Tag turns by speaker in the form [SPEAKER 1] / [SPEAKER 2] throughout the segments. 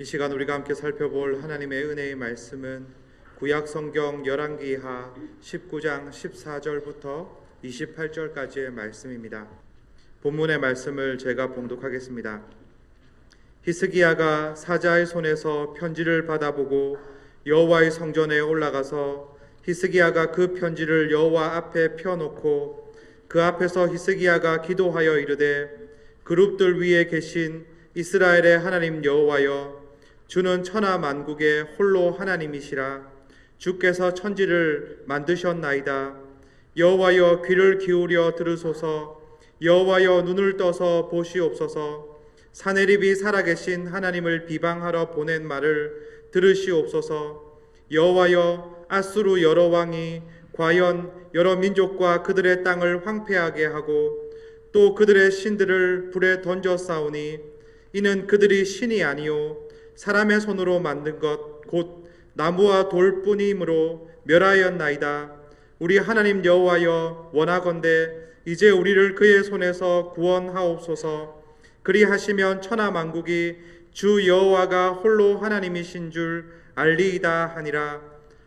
[SPEAKER 1] 이 시간 우리가 함께 살펴볼 하나님의 은혜의 말씀은 구약 성경 열왕기하 19장 14절부터 28절까지의 말씀입니다. 본문의 말씀을 제가 봉독하겠습니다. 히스기야가 사자의 손에서 편지를 받아보고 여호와의 성전에 올라가서 히스기야가 그 편지를 여호와 앞에 펴놓고 그 앞에서 히스기야가 기도하여 이르되 그룹들 위에 계신 이스라엘의 하나님 여호와여, 주는 천하 만국의 홀로 하나님이시라. 주께서 천지를 만드셨나이다. 여호와여, 귀를 기울여 들으소서. 여호와여, 눈을 떠서 보시옵소서. 사내립이 살아계신 하나님을 비방하러 보낸 말을 들으시옵소서. 여호와여, 앗수르 여러 왕이 과연 여러 민족과 그들의 땅을 황폐하게 하고 또 그들의 신들을 불에 던져 싸우니 이는 그들이 신이 아니요 사람의 손으로 만든 것 곧 나무와 돌뿐이므로 멸하였나이다. 우리 하나님 여호와여, 원하건대 이제 우리를 그의 손에서 구원하옵소서. 그리하시면 천하 만국이 주 여호와가 홀로 하나님이신 줄 알리이다 하니라.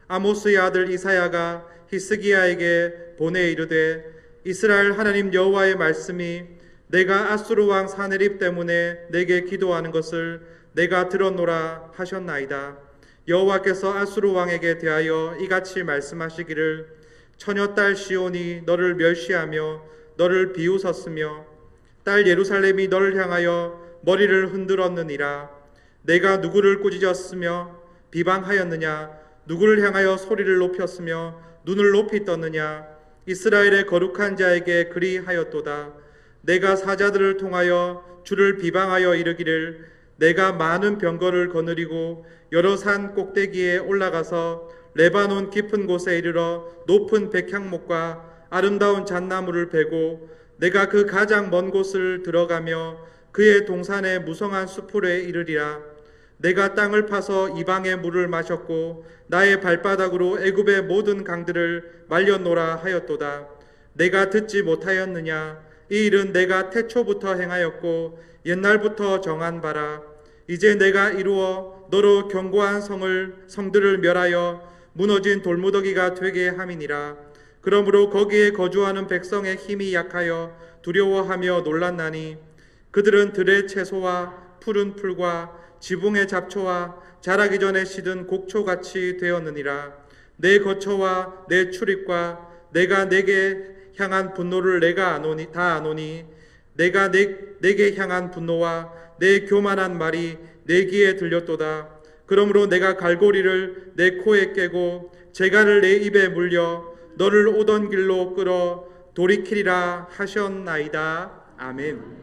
[SPEAKER 1] 아모스의 아들 이사야가 히스기야에게 보내 이르되 이스라엘 하나님 여호와의 말씀이 내가 앗수르 왕 사네립 때문에 내게 기도하는 것을 내가 들었노라 하셨나이다. 여호와께서 앗수르 왕에게 대하여 이같이 말씀하시기를 처녀딸 시온이 너를 멸시하며 너를 비웃었으며 딸 예루살렘이 너를 향하여 머리를 흔들었느니라. 내가 누구를 꾸짖었으며 비방하였느냐? 누구를 향하여 소리를 높였으며 눈을 높이 떴느냐? 이스라엘의 거룩한 자에게 그리하였도다. 내가 사자들을 통하여 주를 비방하여 이르기를 내가 많은 병거를 거느리고 여러 산 꼭대기에 올라가서 레바논 깊은 곳에 이르러 높은 백향목과 아름다운 잣나무를 베고 내가 그 가장 먼 곳을 들어가며 그의 동산의 무성한 수풀에 이르리라. 내가 땅을 파서 이방의 물을 마셨고 나의 발바닥으로 애굽의 모든 강들을 말렸노라 하였도다. 내가 듣지 못하였느냐? 이 일은 내가 태초부터 행하였고 옛날부터 정한 바라. 이제 내가 이루어 너로 견고한 성들을 멸하여 무너진 돌무더기가 되게 함이니라. 그러므로 거기에 거주하는 백성의 힘이 약하여 두려워하며 놀랐나니 그들은 들의 채소와 푸른 풀과 지붕의 잡초와 자라기 전에 시든 곡초같이 되었느니라. 내 거처와 내 출입과 내가 내게 향한 분노를 내가 다 아노니 내가 내게 향한 분노와 내 교만한 말이 내 귀에 들렸도다. 그러므로 내가 갈고리를 내 코에 깨고 재갈을 내 입에 물려 너를 오던 길로 끌어 돌이키리라 하셨나이다. 아멘.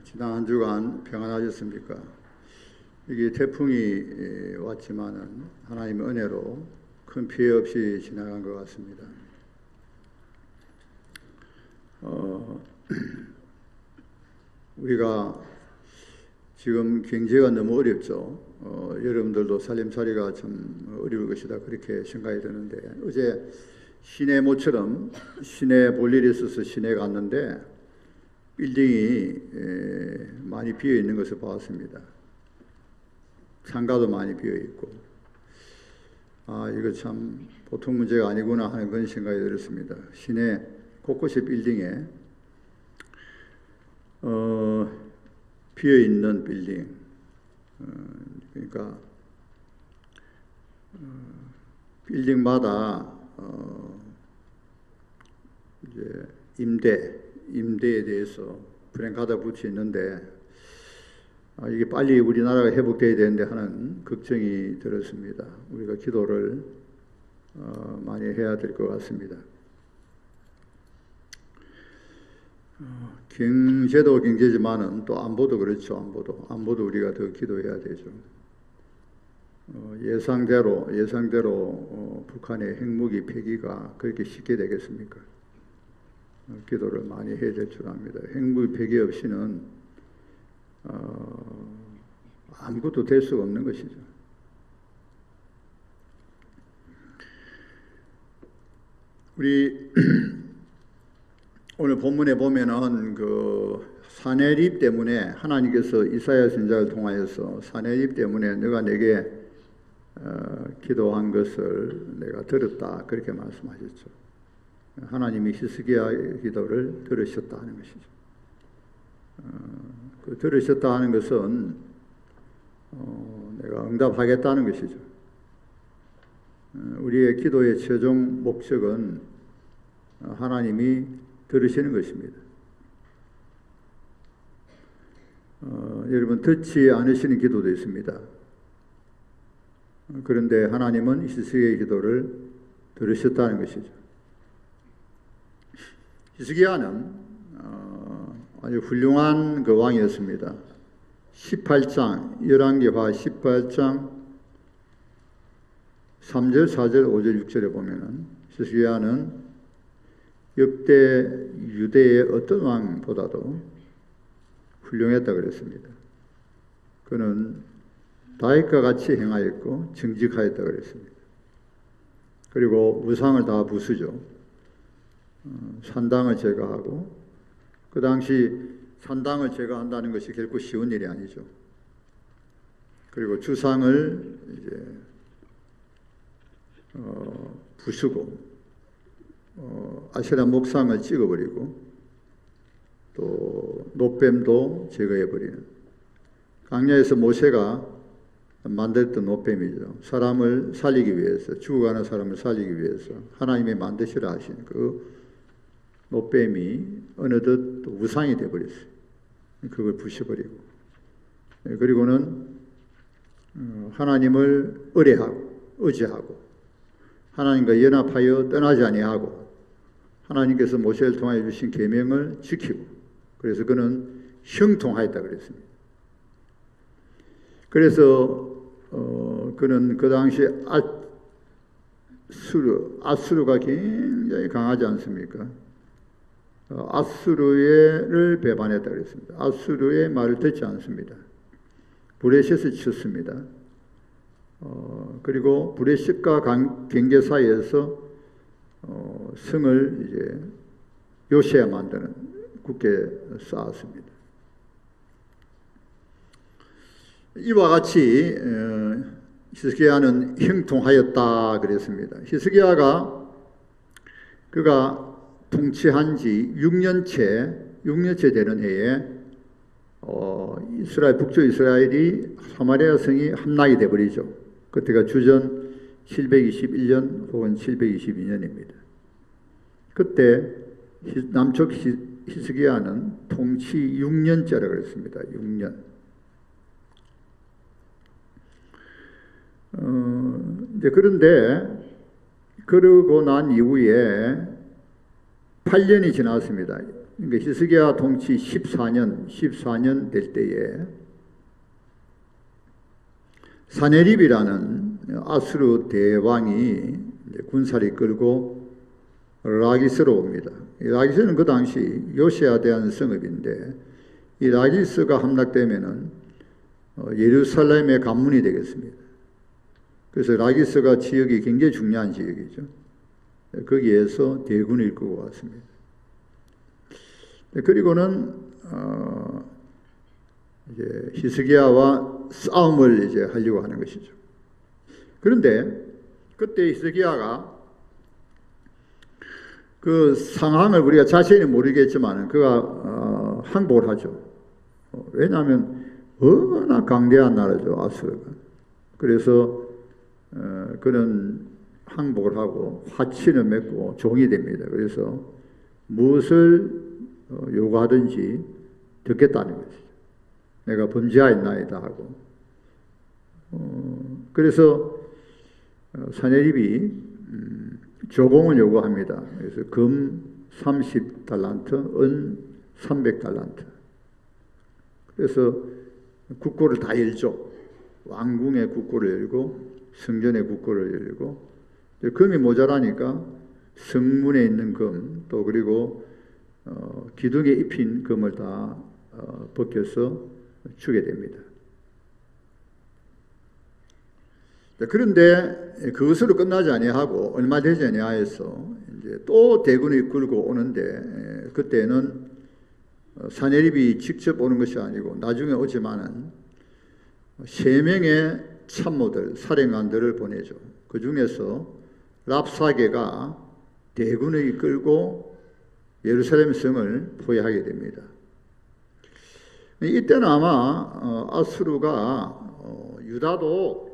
[SPEAKER 2] 지난 한 주간 평안하셨습니까? 이게 태풍이 왔지만은 하나님의 은혜로 큰 피해 없이 지나간 것 같습니다. 우리가 지금 경제가 너무 어렵죠. 여러분들도 살림살이가 참 어려울 것이다 그렇게 생각이 드는데, 어제 시내 모처럼 시내 볼 일이 있어서 시내 갔는데 빌딩이 많이 비어 있는 것을 봤습니다. 상가도 많이 비어 있고, 이거 참 보통 문제가 아니구나 하는 그런 생각이 들었습니다. 시내 곳곳의 빌딩에 비어 있는 빌딩, 그러니까 빌딩마다 이제 임대에 대해서 프랭카드가 붙여 있는데, 이게 빨리 우리나라가 회복돼야 되는데 하는 걱정이 들었습니다. 우리가 기도를 많이 해야 될 것 같습니다. 경제도 경제지만은 또 안보도 그렇죠. 안보도 우리가 더 기도해야 되죠. 예상대로 북한의 핵무기 폐기가 그렇게 쉽게 되겠습니까? 기도를 많이 해야 될 줄 압니다. 핵무기 폐기 없이는 아무것도 될 수가 없는 것이죠. 우리 오늘 본문에 보면은 그 산해립 때문에 하나님께서 이사야 선지자를 통하여서 산해립 때문에 너가 내게 기도한 것을 내가 들었다 그렇게 말씀하셨죠. 하나님이 히스기야의 기도를 들으셨다 하는 것이죠. 그 들으셨다 하는 것은 내가 응답하겠다는 것이죠. 우리의 기도의 최종 목적은 하나님이 들으시는 것입니다. 여러분, 듣지 않으시는 기도도 있습니다. 그런데 하나님은 히스기야의 기도를 들으셨다는 것이죠. 히스기야는 아주 훌륭한 그 왕이었습니다. 18장, 열왕기하 18장 3절, 4절, 5절, 6절에 보면은 히스기야는 역대 유대의 어떤 왕보다도 훌륭했다 그랬습니다. 그는 다윗과 같이 행하였고 정직하였다 그랬습니다. 그리고 우상을 다 부수죠. 산당을 제거하고, 그 당시 산당을 제거한다는 것이 결코 쉬운 일이 아니죠. 그리고 주상을 이제 부수고, 아세라 목상을 찍어버리고, 또 노뱀도 제거해버리는, 광야에서 모세가 만들었던 노뱀이죠. 사람을 살리기 위해서, 죽어가는 사람을 살리기 위해서 하나님이 만드시라 하신 그 노뱀이 어느덧 우상이 되어버렸어요. 그걸 부셔버리고, 그리고는 하나님을 의뢰하고 의지하고 하나님과 연합하여 떠나지 아니하고 하나님께서 모세를 통하여 주신 계명을 지키고, 그래서 그는 형통하였다 그랬습니다. 그래서 그는 그 당시 아수르가 굉장히 강하지 않습니까? 아수르를 배반했다 그랬습니다. 아수르의 말을 듣지 않습니다. 브레셋을 쳤습니다. 그리고 브레셋과 경계 사이에서 성을 이제 요새야 만드는 굳게 쌓았습니다. 이와 같이 히스기야는 형통하였다 그랬습니다. 히스기야가 그가 통치한 지 6년째 되는 해에 북쪽 이스라엘이 사마리아 성이 함락이 되어버리죠. 그때가 주전 721년 혹은 722년입니다. 그때 남쪽 히스기야는 통치 6년째라고 그랬습니다. 6년. 그런데 그러고 난 이후에 8년이 지났습니다. 그러니까 히스기야 통치 14년 될 때에 사네립이라는 아수르 대왕이 군사를 끌고 라기스로 옵니다. 라기스는 그 당시 요시아에 대한 성읍인데 이 라기스가 함락되면은 예루살렘의 관문이 되겠습니다. 그래서 라기스가 지역이 굉장히 중요한 지역이죠. 거기에서 대군을 이끌고 왔습니다. 그리고는 이제 히스기야와 싸움을 이제 하려고 하는 것이죠. 그런데 그때 히스기야가 그 상황을 우리가 자세히 모르겠지만 그가 항복을 하죠. 왜냐하면 워낙 강대한 나라죠, 아수르가. 그래서 그는 항복을 하고 화친을 맺고 종이 됩니다. 그래서 무엇을 요구하든지 듣겠다는 것이죠. 내가 범죄하였나이다 하고. 그래서 사네립이 조공을 요구합니다. 그래서 금 30달란트, 은 300달란트. 그래서 국고를 다 열죠. 왕궁의 국고를 열고 성전의 국고를 열고 금이 모자라니까 성문에 있는 금, 또 그리고 기둥에 입힌 금을 다 벗겨서 주게 됩니다. 그런데 그것으로 끝나지 아니하고 얼마 되지 아니하여서 이제 또 대군을 이끌고 오는데 그때는 사네립이 직접 오는 것이 아니고 나중에 오지만은 3명의 참모들, 사령관들을 보내죠. 그 중에서 랍사게가 대군을 이끌고 예루살렘 성을 포위하게 됩니다. 이때는 아마 아수르가 유다도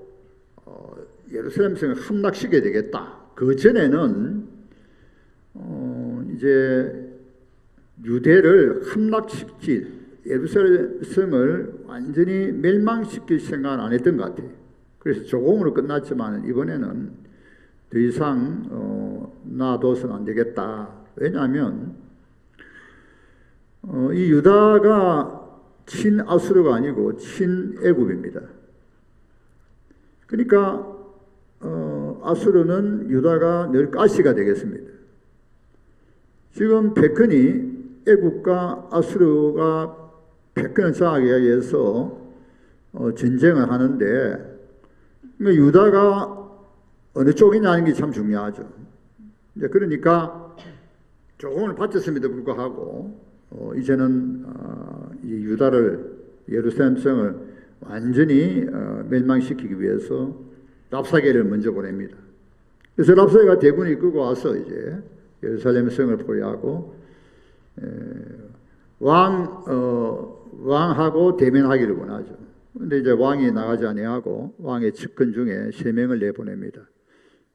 [SPEAKER 2] 예루살렘 성을 함락시켜야 되겠다. 그 전에는 이제 유대를 함락시킬 예루살렘 성을 완전히 멸망시킬 생각은 안 했던 것 같아요. 그래서 조공으로 끝났지만 이번에는 더 이상 놔둬서는 안 되겠다. 왜냐하면 이 유다가 친아수르가 아니고 친애굽입니다. 그러니까 아수르는 유다가 늘 가시가 되겠습니다. 지금 베큰이 애굽과 아수르가 베큰을 장하기 위해서 전쟁을 하는데 유다가 어느 쪽이냐는 게 참 중요하죠. 그러니까 조공을 바쳤음에도 불구하고 이제는 이 유다를 예루살렘 성을 완전히 멸망시키기 위해서 랍사게를 먼저 보냅니다. 그래서 랍사게가 대군을 이끌고 와서 이제 예루살렘 성을 포위하고 왕하고 대면하기를 원하죠. 그런데 이제 왕이 나가지 아니하고 왕의 측근 중에 3명을 내보냅니다.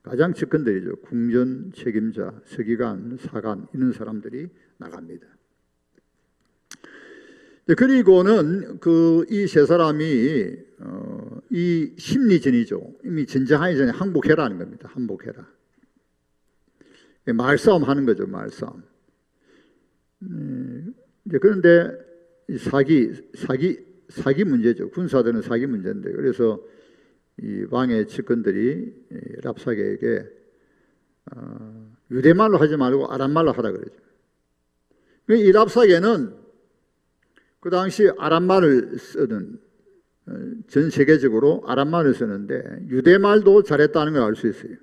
[SPEAKER 2] 가장 측근들이죠. 궁전 책임자, 서기관, 사관 이런 사람들이 나갑니다. 그리고는 이 3사람이 이 심리전이죠. 이미 전쟁하기 전에 항복해라는 겁니다. 항복해라. 말싸움 하는 거죠. 말싸움. 그런데 사기 문제죠. 군사들은 사기 문제인데 그래서 이 왕의 측근들이 랍사게에게 유대말로 하지 말고 아람말로 하라 그러죠. 이 랍사게는 그 당시 아람말을 쓰는 전 세계적으로 아람말을 쓰는데 유대말도 잘했다는 걸 알 수 있어요.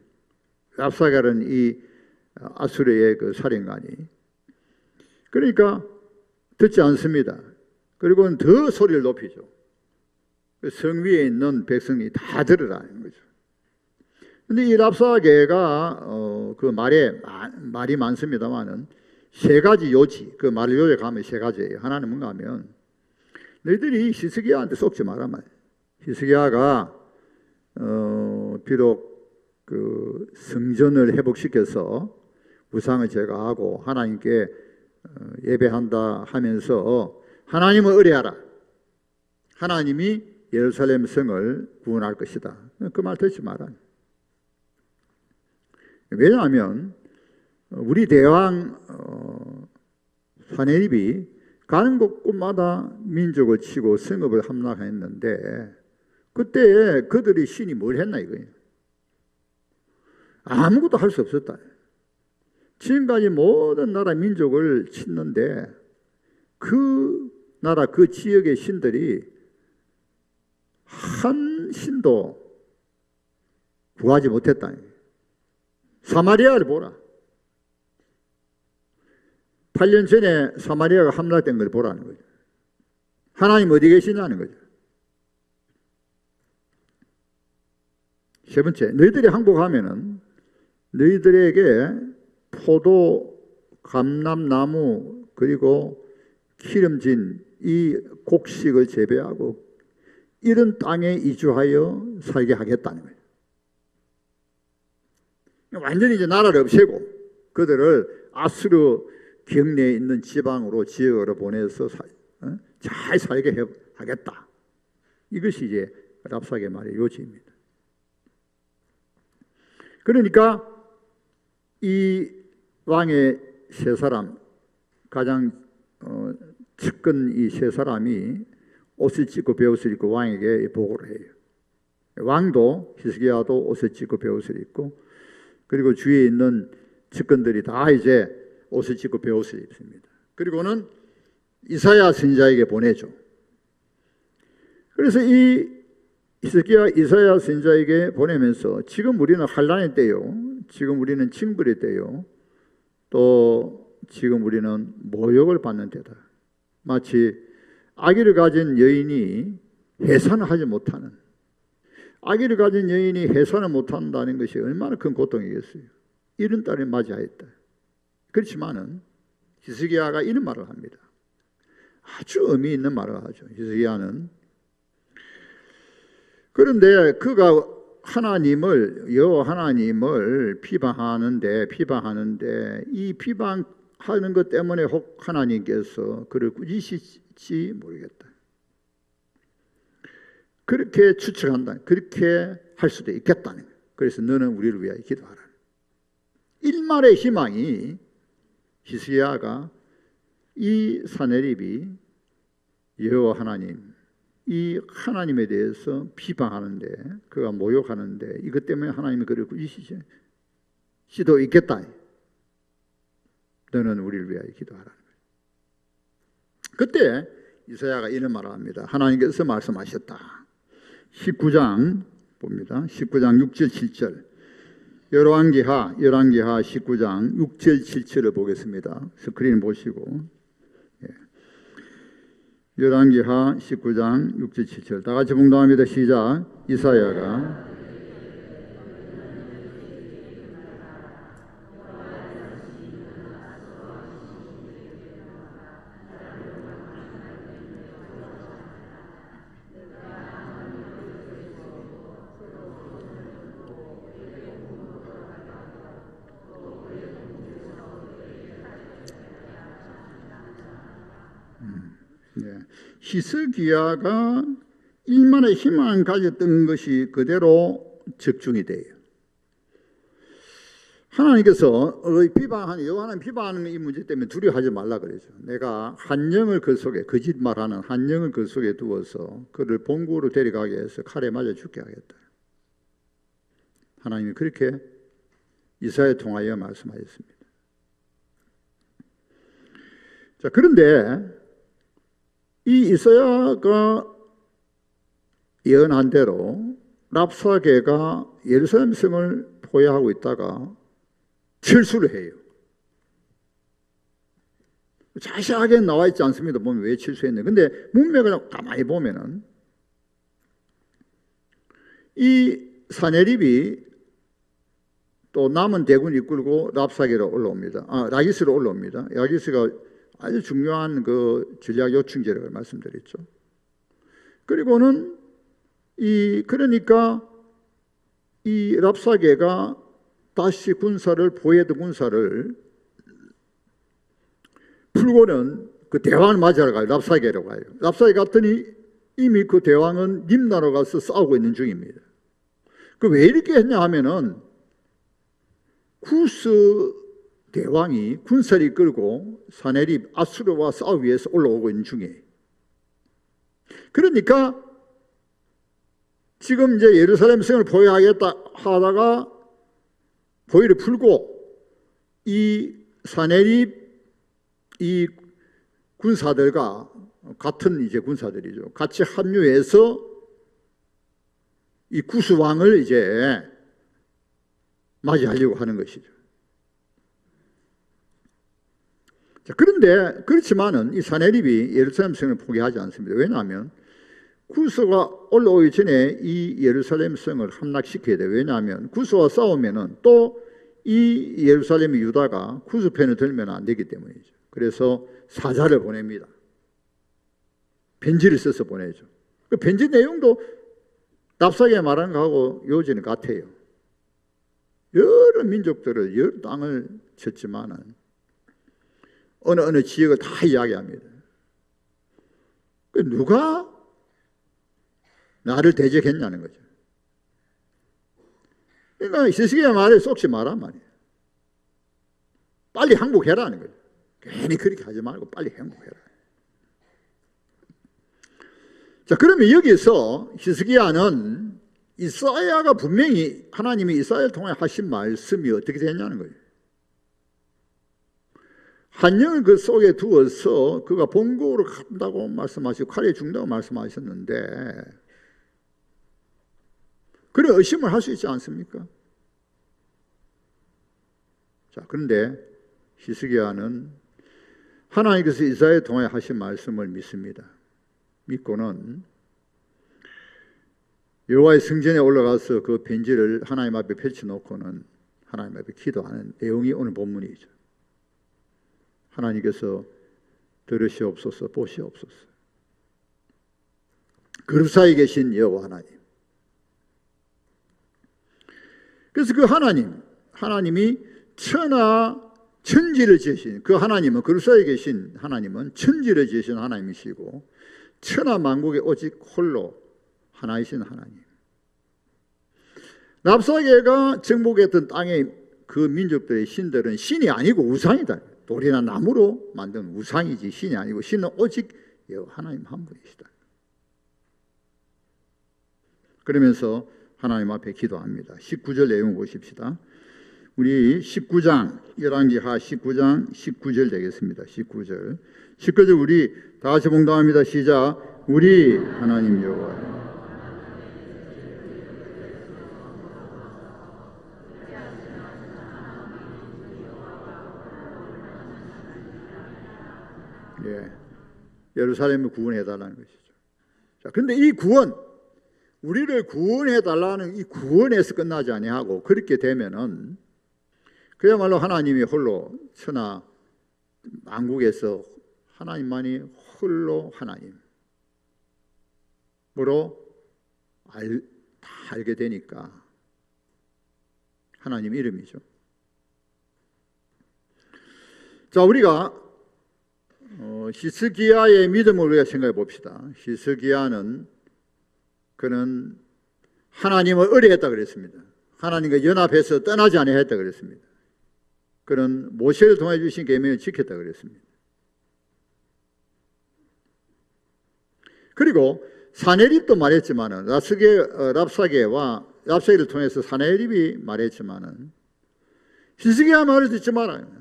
[SPEAKER 2] 랍사게는 이 아수르의 그 사령관이 그러니까 듣지 않습니다. 그리고는 더 소리를 높이죠. 성 위에 있는 백성이 다 들으라는 거죠. 그런데 이 랍사게가 그 말이 많습니다만은 3가지 요지, 그 말을 요약하면 3가지예요. 하나는 뭔가 하면 너희들이 히스기야한테 속지 마라 말. 히스기야가 비록 그 성전을 회복시켜서 우상을 제거하고 하나님께 예배한다 하면서 하나님을 의뢰하라. 하나님이 예루살렘 성을 구원할 것이다. 그 말 듣지 마라. 왜냐하면 우리 대왕 사내립이 가는 곳곳마다 민족을 치고 성읍을 함락했는데 그때 그들이 신이 뭘 했나 이거예요. 아무것도 할 수 없었다. 지금까지 모든 나라 민족을 쳤는데 그 나라 그 지역의 신들이 한 신도 구하지 못했다. 사마리아를 보라. 8년 전에 사마리아가 함락된 걸 보라는 거죠. 하나님 어디 계시냐는 거죠. 세 번째, 너희들이 항복하면은 너희들에게 포도, 감람나무 그리고 기름진 이 곡식을 재배하고 이런 땅에 이주하여 살게 하겠다는 거예요. 완전히 이제 나라를 없애고 그들을 아수르 경내에 있는 지방으로 지역으로 보내서 잘 살게 하겠다. 이것이 이제 랍사게 말의 요지입니다. 그러니까 이 왕의 세 사람 가장 측근 이 세 사람이 옷을 찢고 베옷을 입고 왕에게 보고를 해요. 왕도 히스기야도 옷을 찢고 베옷을 입고 그리고 주위에 있는 측근들이 다 이제 옷을 찢고 베옷을 입습니다. 그리고는 이사야 선지자에게 보내죠. 그래서 이 히스기야 이사야 선지자에게 보내면서 지금 우리는 환난의 때요, 지금 우리는 징벌의 때요, 또 지금 우리는 모욕을 받는 때다. 마치 아기를 가진 여인이 해산을 하지 못하는, 아기를 가진 여인이 해산을 못한다는 것이 얼마나 큰 고통이겠어요. 이런 딸을 맞이하였다. 그렇지만은 히스기야가 이런 말을 합니다. 아주 의미 있는 말을 하죠. 히스기야는 그런데 그가 하나님을 여호와 하나님을 비방하는데 이 비방하는 것 때문에 혹 하나님께서 그를 꾸짖으실지 모르겠다. 그렇게 추측한다. 그렇게 할 수도 있겠다는 거예요. 그래서 너는 우리를 위하여 기도하라. 일말의 희망이 히스기야가 이 사내립이 여호와 하나님, 이 하나님에 대해서 비방하는데, 그가 모욕하는데 이것 때문에 하나님이 그를 꾸짖으실 수도 있겠다. 너는 우리를 위하여 기도하라. 그때 이사야가 이런 말을 합니다. 하나님께서 말씀하셨다. 19장 봅니다. 19장 6절 7절 열왕기하 19장 6절 7절을 보겠습니다. 스크린 보시고 열왕기하 19장 6절 7절 다 같이 봉독합니다. 시작. 이사야가 히스기야가 일만의 희망을 가졌던 것이 그대로 적중이 돼요. 하나님께서 여호와는 비방하는 이 문제 때문에 두려워하지 말라 그러죠. 내가 한 영을 그 속에, 거짓말하는 한 영을 그 속에 두어서 그를 본국으로 데려가게 해서 칼에 맞아 죽게 하겠다. 하나님이 그렇게 이사야에 통하여 말씀하셨습니다. 자, 그런데 이 이사야가 예언한 대로 랍사게가 예루살렘 성을 포위하고 있다가 철수를 해요. 자세하게 나와 있지 않습니다. 보면 왜 철수했는데. 근데 문맥을 가만히 보면은 이 사내립이 또 남은 대군을 이끌고 랍사게로 올라옵니다. 라기스로 올라옵니다. 라기스가 아주 중요한 그 전략 요충지라고 말씀드렸죠. 그리고는 그러니까 이 랍사게가 다시 포위했던 군사를 풀고는 그 대왕을 맞이하러 가요. 랍사게로 가요. 랍사게 갔더니 이미 그 대왕은 림나로 가서 싸우고 있는 중입니다. 그 왜 이렇게 했냐 하면은 구스 대왕이 군사를 이끌고 사네립 아수르와 싸우기 위해서 올라오고 있는 중에, 그러니까 지금 이제 예루살렘 성을 포위하겠다 하다가 포위를 풀고 이 사네립 이 군사들과 같은 이제 군사들이죠. 같이 합류해서 이 구스 왕을 이제 맞이하려고 하는 것이죠. 자, 그런데 그렇지만은 이 사네립이 예루살렘 성을 포기하지 않습니다. 왜냐하면 구스가 올라오기 전에 이 예루살렘 성을 함락시켜야 돼요. 왜냐하면 구스와 싸우면은 또 이 예루살렘 유다가 구스 편을 들면 안 되기 때문이죠. 그래서 사자를 보냅니다. 편지를 써서 보내죠. 그 편지 내용도 납사게 말하는 거하고 요지는 같아요. 여러 민족들을 여러 땅을 쳤지만은 어느 지역을 다 이야기합니다. 누가 나를 대적했냐는 거죠. 그러니까 히스기야 말에 쏙지 마란 말이에요. 빨리 항복해라는 거죠. 괜히 그렇게 하지 말고 빨리 항복해라. 자, 그러면 여기서 히스기야는 이사야가 분명히 하나님이 이사야를 통해 하신 말씀이 어떻게 되냐는 거예요. 한 영을 그 속에 두어서 그가 본국으로 간다고 말씀하시고 칼에 죽는다고 말씀하셨는데, 그런 의심을 할 수 있지 않습니까? 자, 그런데 히스기야는 하나님께서 이사야를 통해 하신 말씀을 믿습니다. 믿고는 여호와의 성전에 올라가서 그 편지를 하나님 앞에 펼쳐놓고는 하나님 앞에 기도하는 내용이 오늘 본문이죠. 하나님께서 들으시옵소서, 보시옵소서. 그룹 사이에 계신 여호와 하나님. 그래서 그 하나님이 천지를 지으신 그 하나님은, 그룹 사이에 계신 하나님은 천지를 지으신 하나님이시고 천하 만국에 오직 홀로 하나이신 하나님. 랍사게가 정복했던 땅의 그 민족들의 신들은 신이 아니고 우상이다. 돌이나 나무로 만든 우상이지 신이 아니고 신은 오직 여호와 하나님 한 분이시다. 그러면서 하나님 앞에 기도합니다. 19절 내용 보십시다. 우리 19장 열왕기하 19장 19절 되겠습니다. 19절 우리 다 같이 봉독합니다. 시작. 우리 하나님 여호와. 예, 예루살렘을 구원해달라는 것이죠. 자, 그런데 이 구원, 우리를 구원해달라는 이 구원에서 끝나지 아니하고 그렇게 되면은 그야말로 하나님이 홀로 천하 만국에서 하나님만이 홀로 하나님으로 다 알게 되니까 하나님 이름이죠. 자, 우리가 히스기야의 믿음을 우리가 생각해 봅시다. 히스기야는 그는 하나님을 의뢰했다 그랬습니다. 하나님과 연합해서 떠나지 아니했다 그랬습니다. 그는 모세를 통해 주신 계명을 지켰다 그랬습니다. 그리고 사네립도 말했지만은 랍사게를 통해서 사네립이 말했지만은 히스기야 말을 듣지 말아요.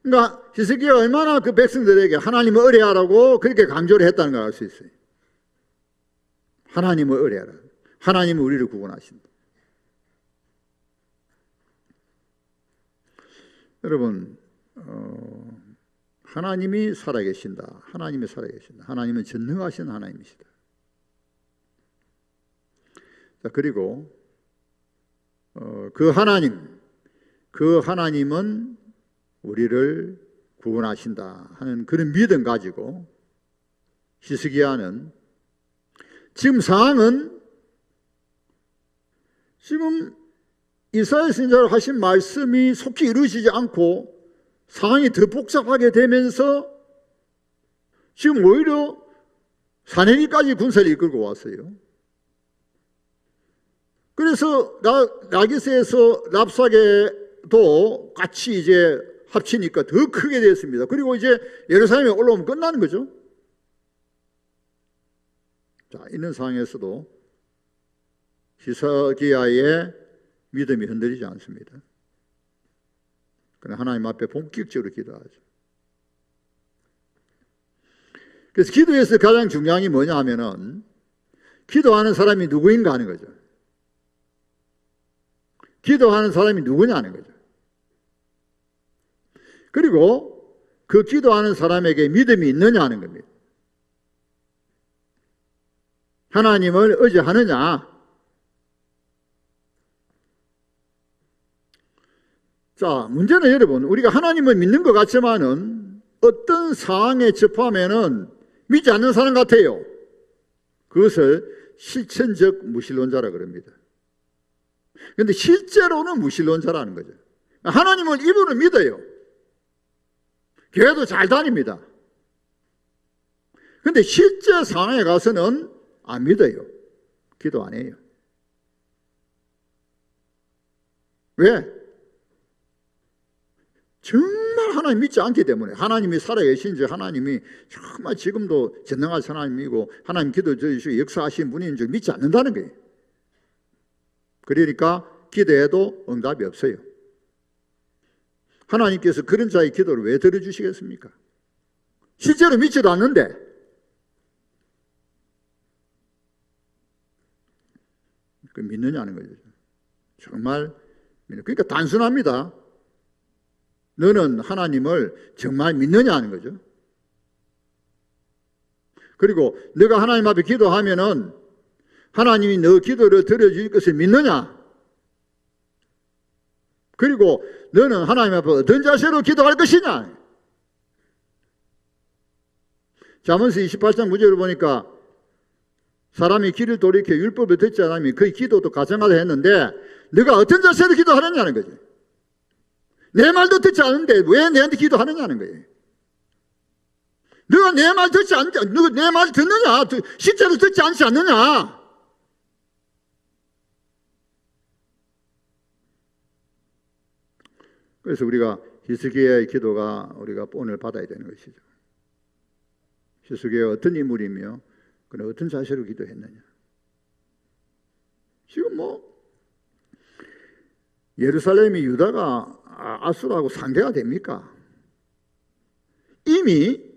[SPEAKER 2] 그러니까 히스기야가 얼마나 그 백성들에게 하나님을 의뢰하라고 그렇게 강조를 했다는 걸 알 수 있어요. 하나님을 의뢰하라. 하나님은 우리를 구원하신다. 여러분, 하나님이 살아계신다. 하나님이 살아계신다. 하나님은 전능하신 하나님이시다. 자, 그리고 그 하나님은 우리를 구원하신다 하는 그런 믿음 가지고 히스기야는 지금 상황은 지금 이사야 선지자로 하신 말씀이 속히 이루어지지 않고 상황이 더 복잡하게 되면서 지금 오히려 사네립까지 군사를 이끌고 왔어요. 그래서 라기스에서 랍사게 성도 같이 이제 합치니까 더 크게 되었습니다. 그리고 이제 예루살렘에 올라오면 끝나는 거죠. 자, 이런 상황에서도 히스기야의 믿음이 흔들리지 않습니다. 그러나 하나님 앞에 본격적으로 기도하죠. 그래서 기도에서 가장 중요한 게 뭐냐 하면은 기도하는 사람이 누구인가 하는 거죠. 기도하는 사람이 누구냐 하는 거죠. 그리고 그 기도하는 사람에게 믿음이 있느냐 하는 겁니다. 하나님을 의지하느냐. 자, 문제는 여러분, 우리가 하나님을 믿는 것 같지만은 어떤 상황에 접하면은 믿지 않는 사람 같아요. 그것을 실천적 무신론자라 그럽니다. 그런데 실제로는 무신론자라는 거죠. 하나님을 입으로 믿어요. 교회도 잘 다닙니다. 그런데 실제 상황에 가서는 안 믿어요. 기도 안 해요. 왜? 정말 하나님 믿지 않기 때문에. 하나님이 살아계신지, 하나님이 정말 지금도 전능하신 하나님이고 하나님 기도 들으시고 역사하신 분인 줄 믿지 않는다는 거예요. 그러니까 기도해도 응답이 없어요. 하나님께서 그런 자의 기도를 왜 들어주시겠습니까? 실제로 믿지도 않는데. 그 믿느냐는 거죠. 정말 믿는. 그러니까 단순합니다. 너는 하나님을 정말 믿느냐 하는 거죠. 그리고 너가 하나님 앞에 기도하면은 하나님이 너 기도를 들어줄 것을 믿느냐? 그리고 너는 하나님 앞에 어떤 자세로 기도할 것이냐? 잠언서 28장 9절을 보니까 사람이 길을 돌이켜 율법을 듣지 않으면 그의 기도도 가증하다 했는데 너가 어떤 자세로 기도하느냐는 거지. 내 말도 듣지 않는데 왜 내한테 기도하느냐는 거예요. 너가 내 말 듣지 않는데 너가 내 말 듣느냐? 실제로 듣지 않지 않느냐? 그래서 우리가 히스기야의 기도가 우리가 본을 받아야 되는 것이죠. 히스기야가 어떤 인물이며 그는 어떤 자세로 기도했느냐. 지금 예루살렘이 유다가 아수르하고 상대가 됩니까? 이미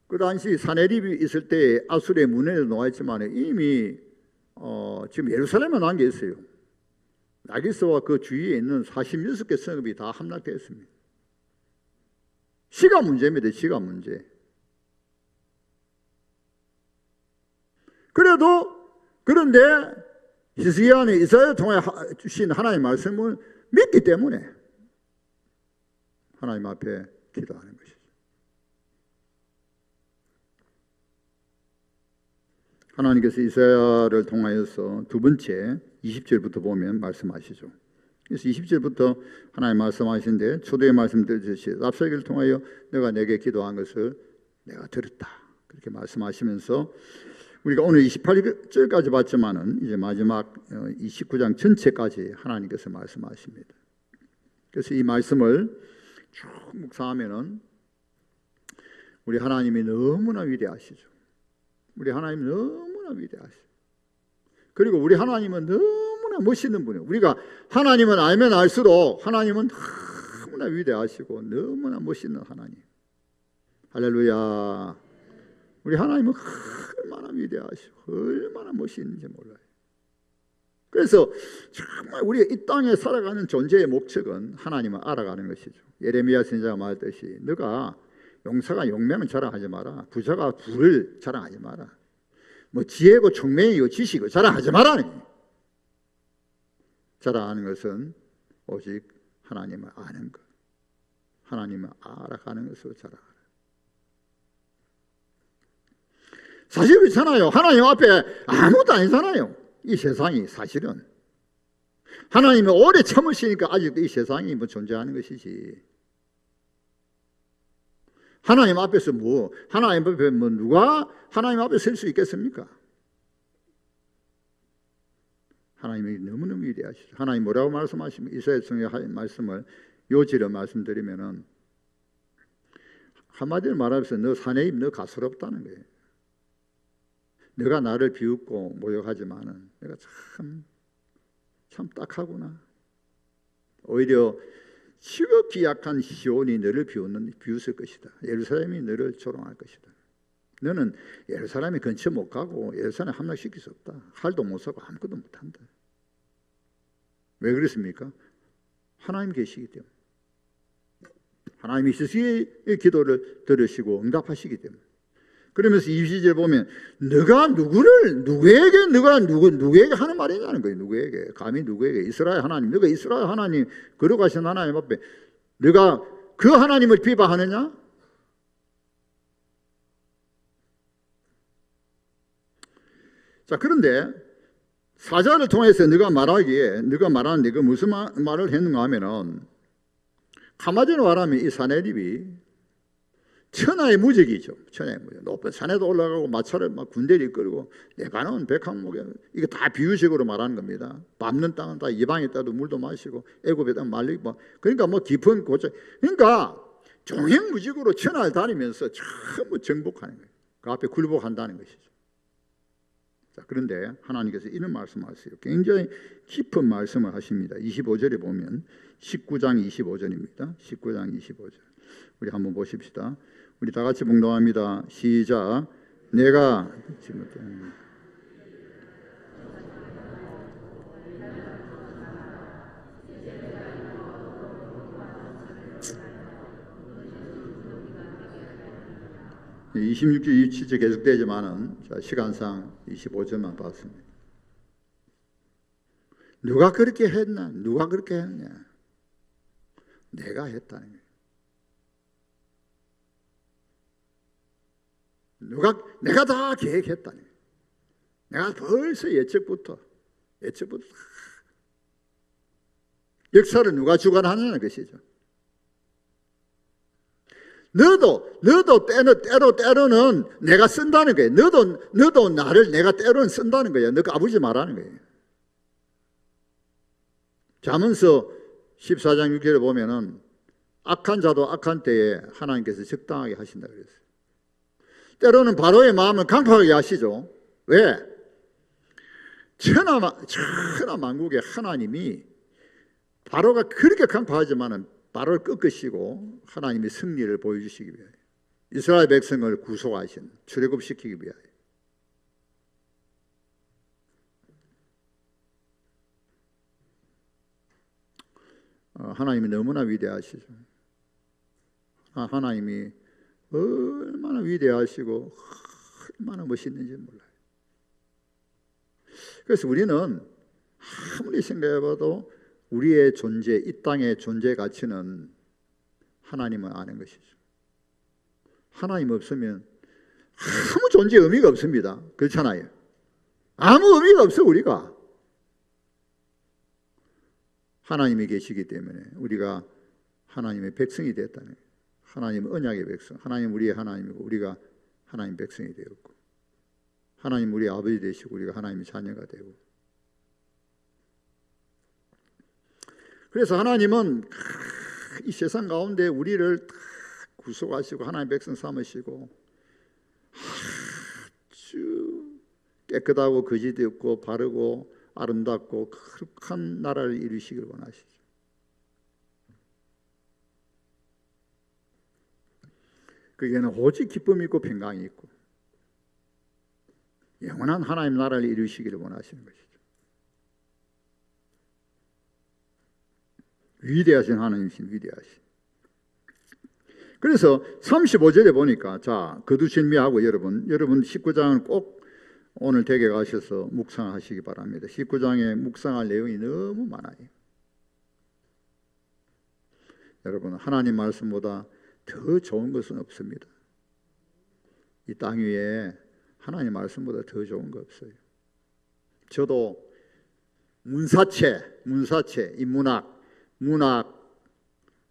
[SPEAKER 2] 그 당시 사네립이 있을 때 아수르의 문에도 놓아있지만 이미 지금 예루살렘에 나온 게 있어요. 라기스와 그 주위에 있는 46개 성읍이 다 함락되었습니다. 시간 문제입니다. 시간 문제. 그런데 히스기야는 이사야를 통해 주신 하나님의 말씀을 믿기 때문에 하나님 앞에 기도하는 것이죠. 하나님께서 이사야를 통하여서 두 번째 20절부터 보면 말씀하시죠. 그래서 20절부터 하나님 말씀하시는데 초대의 말씀 들으시듯이 랍사기를 통하여 내가 내게 기도한 것을 내가 들었다. 그렇게 말씀하시면서 우리가 오늘 28절까지 봤지만은 이제 마지막 29장 전체까지 하나님께서 말씀하십니다. 그래서 이 말씀을 쭉 묵상하면은 우리 하나님이 너무나 위대하시죠. 우리 하나님 너무나 위대하시죠. 그리고 우리 하나님은 너무나 멋있는 분이에요. 우리가 하나님을 알면 알수록 하나님은 너무나 위대하시고 너무나 멋있는 하나님. 할렐루야. 우리 하나님은 얼마나 위대하시고 얼마나 멋있는지 몰라요. 그래서 정말 우리가 이 땅에 살아가는 존재의 목적은 하나님을 알아가는 것이죠. 예레미야 선지자가 말했듯이 너가 용사가 용맹을 자랑하지 마라. 부자가 부를 자랑하지 마라. 지혜고 총명이고 지식이고 자랑하지 마라. 자랑하는 것은 오직 하나님을 아는 것. 하나님을 알아가는 것으로 자랑하라. 사실 그렇잖아요. 하나님 앞에 아무것도 아니잖아요. 이 세상이 사실은. 하나님이 오래 참으시니까 아직도 이 세상이 존재하는 것이지. 하나님 앞에서 하나님 앞에 누가 하나님 앞에 설 수 있겠습니까? 하나님이 너무너무 위대하시죠. 하나님 뭐라고 말씀하시면 이스라엘 성의 말씀을 요지로 말씀드리면은 한마디로 말하면서 너 사내임 너 가스럽다는 거예요. 너가 나를 비웃고 모욕하지만은 내가 참 딱하구나. 오히려 지극히 약한 시온이 너를 비웃을 것이다. 예루살렘이 너를 조롱할 것이다. 너는 예루살렘에 근처 못 가고 예루살렘에 함락시킬 수 없다. 할도 못 사고 아무것도 못한다. 왜 그렇습니까? 하나님 계시기 때문에. 하나님이 스스로의 기도를 들으시고 응답하시기 때문에. 그러면서 22절 보면 너가 누구에게 하는 말이냐는 거예요. 누구에게? 감히 누구에게? 이스라엘 하나님. 너가 이스라엘 하나님 거룩하신 하나님 앞에 너가 그 하나님을 비방하느냐? 자, 그런데 사자를 통해서 네가 말하는데 그 무슨 말을 했는가 하면은 한마디로 말하면 이 사내립이 천하의 무적이죠. 천하의 무적. 높은 산에도 올라가고 마차를 막 군대를 이끌고 레바논 백항목에 이게 다 비유식으로 말하는 겁니다. 밟는 땅은 다 이방에 따도 물도 마시고 애굽에 따 말리고 그러니까 뭐 깊은 고장. 그러니까 종횡무직으로 천하를 다니면서 전부 정복하는 거예요. 그 앞에 굴복한다는 것이죠. 자, 그런데 하나님께서 이런 말씀하세요. 굉장히 깊은 말씀을 하십니다. 25절에 보면 19장 25절입니다. 19장 25절. 우리 한번 보십시다. 우리 다 같이 봉독합니다. 시작. 내가 26절, 27절 계속되지만은 시간상 25절만 봤습니다. 누가 그렇게 했나? 누가 그렇게 했냐? 내가 했다는 거예요. 내가 다 계획했다는 거예요. 내가 벌써 예측부터 역사를 누가 주관하냐는 것이죠. 너도 때로는 내가 쓴다는 거예요. 너도 나를 내가 때로는 쓴다는 거예요. 너 까불지 말라는 거예요. 잠언서 14장 6절에 보면은 악한 자도 악한 때에 하나님께서 적당하게 하신다 그랬어요. 때로는 바로의 마음을 강팍하게 하시죠. 왜? 천하만국의 하나님이 바로가 그렇게 강팍하지만은 바로를 꺾으시고 하나님의 승리를 보여주시기 위하여 이스라엘 백성을 구속하신 출애굽시키기 위하여 하나님이 너무나 위대하시죠. 하나님이 얼마나 위대하시고 얼마나 멋있는지 몰라요. 그래서 우리는 아무리 생각해봐도 우리의 존재, 이 땅의 존재 가치는 하나님을 아는 것이죠. 하나님 없으면 아무 존재 의미가 없습니다. 그렇잖아요. 아무 의미가 없어 우리가. 하나님이 계시기 때문에 우리가 하나님의 백성이 됐다는 거예요. 하나님 언약의 백성. 하나님 우리의 하나님이고 우리가 하나님 백성이 되었고 하나님 우리 아버지 되시고 우리가 하나님의 자녀가 되고 그래서 하나님은 이 세상 가운데 우리를 구속하시고 하나님 백성 삼으시고 아주 깨끗하고 거짓이 없고 바르고 아름답고 거룩한 나라를 이루시길 원하시죠. 그게는 오직 기쁨이 있고 평강이 있고 영원한 하나님 나라를 이루시기를 원하시는 것이죠. 위대하신 하나님이신 위대하신. 그래서 35절에 보니까 자 거두실미하고 여러분 19장을 꼭 오늘 댁에 가셔서 묵상하시기 바랍니다. 19장에 묵상할 내용이 너무 많아요. 여러분 하나님 말씀보다 더 좋은 것은 없습니다. 이 땅 위에 하나님 말씀보다 더 좋은 거 없어요. 저도 문사체, 인문학, 문학,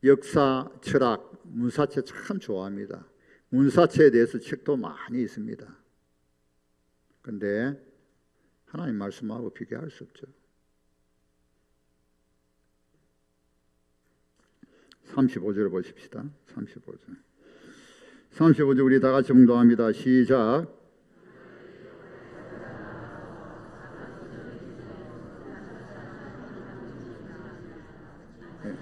[SPEAKER 2] 역사, 철학, 문사체 참 좋아합니다. 문사체에 대해서 책도 많이 있습니다. 그런데 하나님 말씀하고 비교할 수 없죠. 35절을 보십시다. 35절 우리 다 같이 봉독합니다. 시작. 네.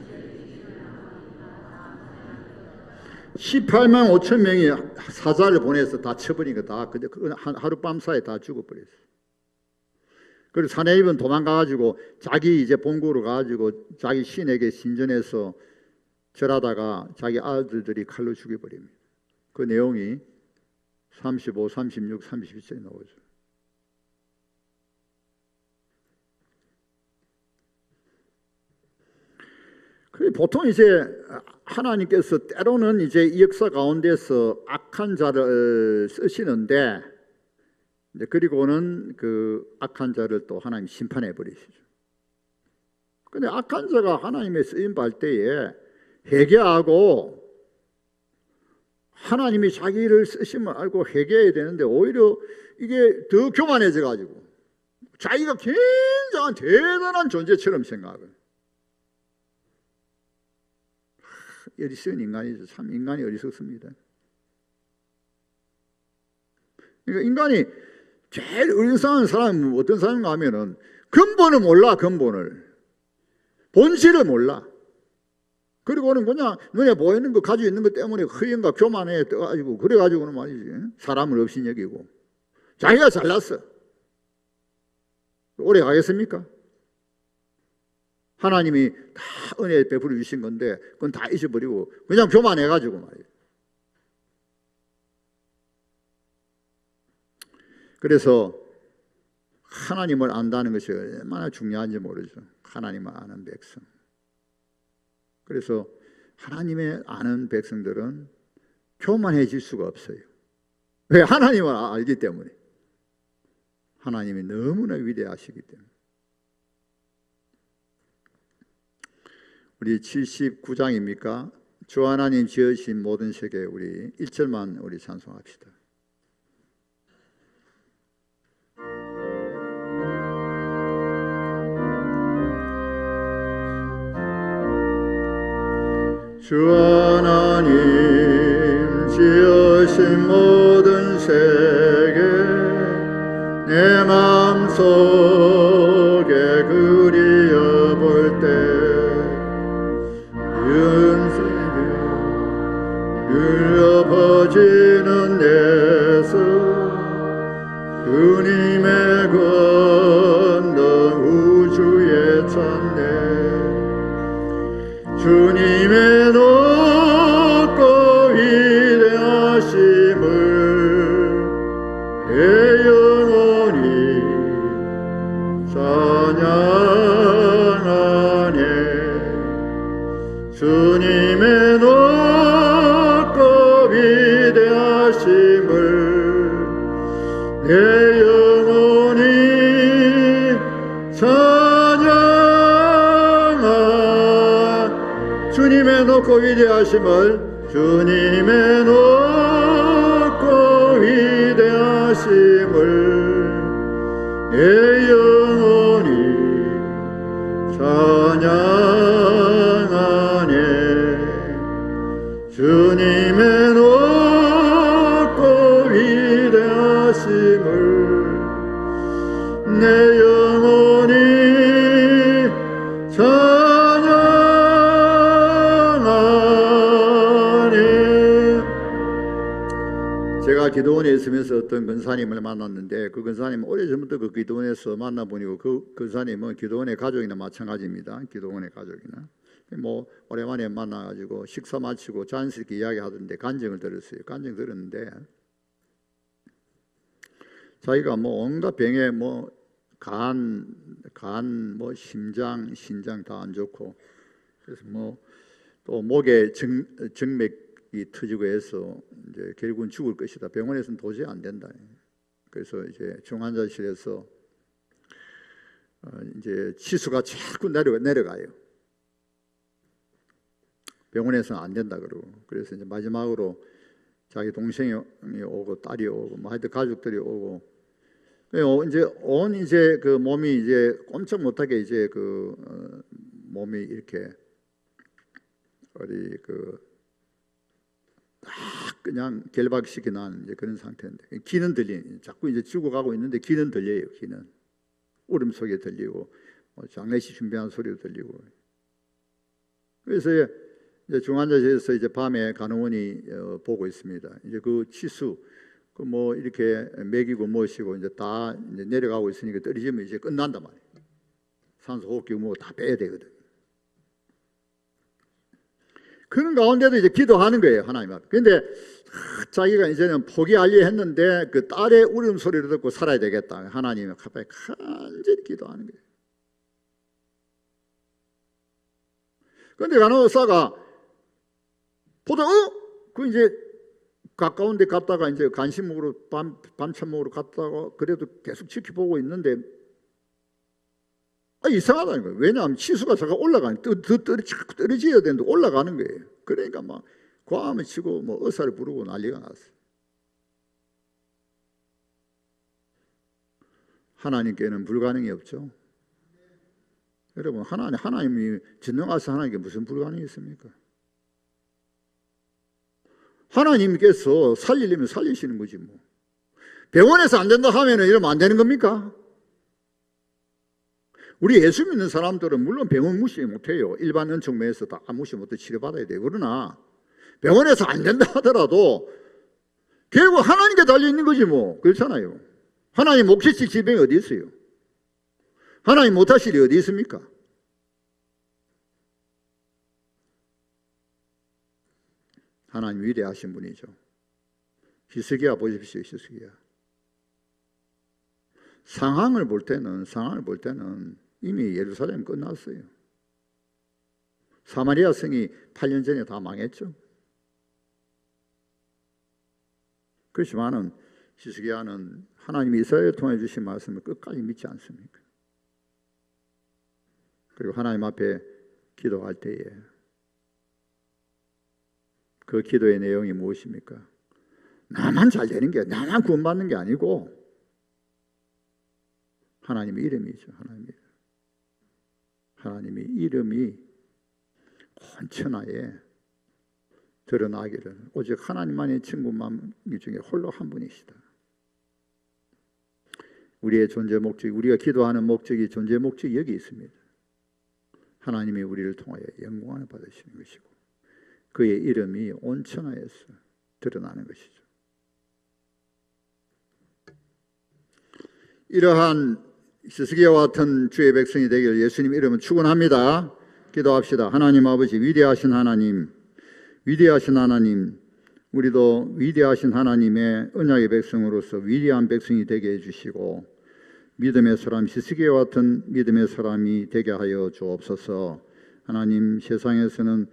[SPEAKER 2] 18만 5천 명이 사자를 보내서 다 쳐버리니까 다 하룻밤 사이에 다 죽어버렸어요. 그리고 사내입은 도망가가지고 자기 이제 본국으로 가가지고 자기 신에게 신전해서 절하다가 자기 아들들이 칼로 죽여버립니다. 그 내용이 35, 36, 37절에 나오죠. 보통 이제 하나님께서 때로는 이제 이 역사 가운데서 악한 자를 쓰시는데, 그리고는 그 악한 자를 또 하나님 심판해 버리시죠. 근데 악한 자가 하나님의 쓰임 받을 때에 회개하고 하나님이 자기를 쓰심을 알고 회개해야 되는데, 오히려 이게 더 교만해져 가지고 자기가 굉장한 대단한 존재처럼 생각을. 어리석은 인간이죠. 참 인간이 어리석습니다. 그러니까 인간이 제일 어리석은 사람은 어떤 사람인가 하면은 근본을 몰라. 근본을, 본질을 몰라. 그리고는 그냥 눈에 보이는 거, 가지고 있는 것 때문에 허영과 교만에 떠가지고, 그래가지고는 말이지, 사람을 없인 여기고 자기가 잘났어. 오래 가겠습니까? 하나님이 다 은혜 베풀어 주신 건데 그건 다 잊어버리고 그냥 교만해가지고 말이에요. 그래서 하나님을 안다는 것이 얼마나 중요한지 모르죠. 하나님을 아는 백성. 그래서 하나님의 아는 백성들은 교만해질 수가 없어요. 왜? 하나님을 알기 때문에. 하나님이 너무나 위대하시기 때문에. 우리 79장입니까? 주 하나님 지으신 모든 세계, 우리 1절만 우리 찬송합시다. 주 하나님 지으신 모든 세계, 내 마음속에 그리어볼 때 윤세계 흘러 퍼지는 내서 주님의 건너 우주에 찾네. 주님의 높고 위대하심을 내 영혼이 찬양하네. 주님의 높고 위대하심을 내 영혼이 찬양하네. 주님의 높고 위대하심을, 주님의 높고 위대하심을 내 영혼이 찬양하네. 주님의 높고 위대하심을 내 영혼이 찬양하네. 제가 기도원에 있으면서 어떤 권사님을 만났는데, 그 권사님은 오래전부터 그 기도원에서 만나보니까 그 권사님은 기도원의 가족이나 마찬가지입니다. 기도원의 가족이나 뭐 오랜만에 만나가지고 식사 마치고 자연스럽게 이야기하던데 간증을 들었어요. 간증 들었는데 자기가 뭐 온갖 병에 뭐 간 뭐 심장, 신장 다 안 좋고, 그래서 뭐 또 목에 정맥이 터지고 해서 이제 결국은 죽을 것이다. 병원에서는 도저히 안 된다. 그래서 이제 중환자실에서 이제 치수가 자꾸 내려가요. 병원에서는 안 된다 그러고, 그래서 이제 마지막으로 자기 동생이 오고 딸이 오고 뭐 하여튼 가족들이 오고, 이제 그 몸이 이제 꼼짝 못하게 이제 그 몸이 이렇게 우리 그냥 결박시켜 놓은 이제 그런 상태인데 귀는 들리는 자꾸 이제 죽어가고 있는데 귀는 들려요. 귀는 울음 속에 들리고 장례식 준비한 소리도 들리고. 그래서 이제 중환자실에서 이제 밤에 간호원이 보고 있습니다. 이제 그 치수 뭐 이렇게 먹이고 모시고 이제 다 이제 내려가고 있으니까 떨어지면 이제 끝난단 말이에요. 산소 호흡기 뭐 다 빼야 되거든. 그런 가운데도 이제 기도하는 거예요, 하나님 앞에. 근데 자기가 이제는 포기하려 했는데 그 딸의 울음소리를 듣고 살아야 되겠다. 하나님이 갑자기 간절히 기도하는 거예요. 그런데 간호사가 보다 그 이제 가까운 데 갔다가 이제 간식 먹으러 밤참 먹으러 갔다가 그래도 계속 지켜보고 있는데 이상하다는 거예요. 왜냐하면 치수가 자꾸 올라가는 자꾸 떨어져야 되는데 올라가는 거예요. 그러니까 막 과음을 치고 뭐 의사를 부르고 난리가 났어요. 하나님께는 불가능이 없죠. 여러분 하나님이 전능하신 하나님께 무슨 불가능이 있습니까? 하나님께서 살리려면 살리시는 거지 뭐. 병원에서 안 된다 하면은 이러면 안 되는 겁니까? 우리 예수 믿는 사람들은 물론 병원 무시 못해요. 일반 은총매에서 다 무시 못해 치료받아야 돼요. 그러나 병원에서 안 된다 하더라도 결국 하나님께 달려있는 거지 뭐. 그렇잖아요. 하나님 못 고칠 질병이 어디 있어요? 하나님 못하실 일이 어디 있습니까? 하나님 위대하신 분이죠. 히스기야 보십시오. 히스기야. 상황을 볼 때는 이미 예루살렘 끝났어요. 사마리아 성이 8년 전에 다 망했죠. 그렇지만은 히스기야는 하나님이 이스라엘을 통해 주신 말씀을 끝까지 믿지 않습니까? 그리고 하나님 앞에 기도할 때에 그 기도의 내용이 무엇입니까? 나만 잘 되는 게, 나만 구원받는 게 아니고 하나님의 이름이죠. 하나님의 이름이 온 천하에 드러나기를 오직 하나님만의 친구만 중에 홀로 한 분이시다. 우리의 존재 목적이, 우리가 기도하는 목적이, 존재 목적이 여기 있습니다. 하나님이 우리를 통하여 영광을 받으시는 것이고 그의 이름이 온 천하에서 드러나는 것이죠. 이러한 히스기야와 같은 주의 백성이 되기를 예수님 이름은 축원합니다. 기도합시다. 하나님 아버지, 위대하신 하나님, 우리도 위대하신 하나님의 언약의 백성으로서 위대한 백성이 되게 해주시고 믿음의 사람, 히스기야와 같은 믿음의 사람이 되게 하여 주옵소서. 하나님, 세상에서는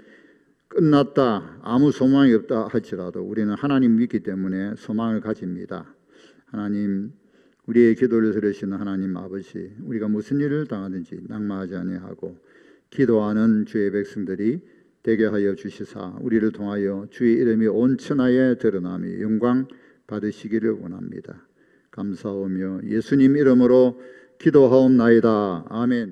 [SPEAKER 2] 끝났다, 아무 소망이 없다 할지라도 우리는 하나님 믿기 때문에 소망을 가집니다. 하나님, 우리의 기도를 들으시는 하나님 아버지, 우리가 무슨 일을 당하든지 낙마하지 아니하고 기도하는 주의 백성들이 되게 하여 주시사 우리를 통하여 주의 이름이 온 천하에 드러나며 영광 받으시기를 원합니다. 감사하며 예수님 이름으로 기도하옵나이다. 아멘.